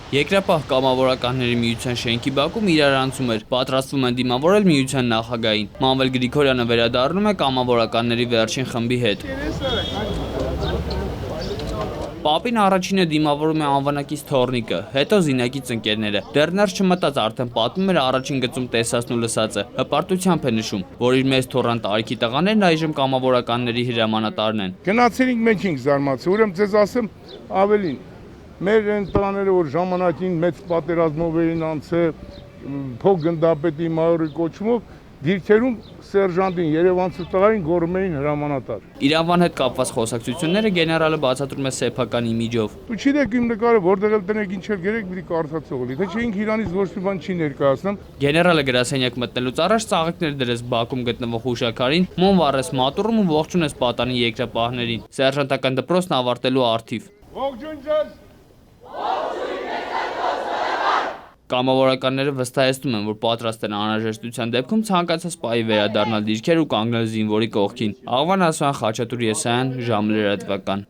Երկրապահ կամավորականների միության շենքի բակում իրարանցում էր, պատրաստվում են դիմավորել միության նախագահին։ Մանվել Գրիգորյանը վերադառնում է կամավորականների վերջին խմբի հետ։ Պապին առաջինը դիմավորում է անվանակից թոռնիկը, հետո զինակից ընկերները։ Դեռ ներս չմտած արդեն պատմում էր առաջին գծում տեսածն ու լսածը, հպարտությամբ է նշում, որ իր մեծ թոռան տարիքի տղաներն այժմ կամավորականների հրամանատարն են։ Գնացինք մենք ենք զարմացել, ուրեմն ձեզ ասեմ ավելին։ Մեր այն տղաները, որ ժամանակին մեծ պատերազմով էին անցել, փոք գնդապետի մայորի կոչումով, դիրքերում սերժանտին Երևանցի տղային գոռում էին հրամանատար։ Իրանվան հետ կապված խոսակցությունները գեներալը բացատրում է սեփական իմիջով։ Ու չգիտեք իմ նկարը որտեղ էլ տնեք ինչ էլ գերեք, պիտի կարծացող լինի, թե չէ ինքը իրանից ոչ մի բան չի ներկայացնում։ Գեներալը գրասենյակ մտնելուց առաջ ծաղիկներ դրեց բակում գտնվող հուշաքարին, մոմ վառեց մատուռում ու ողջունեց պատանի երկրապահներին։ Սերժանտական դպրոցն ավարտելու առթիվ։ Ողջույն ձեզ։ Կամավորականները վստահեցնում են, որ պատրաստ են անհրաժեշտության դեպքում ցանկացած պահի վերադառնալ դիրքեր ու կանգնել զինվորի կողքին։ Աղվան Ասյան, Խաչատուր Եսայան, ժամը լրատվական։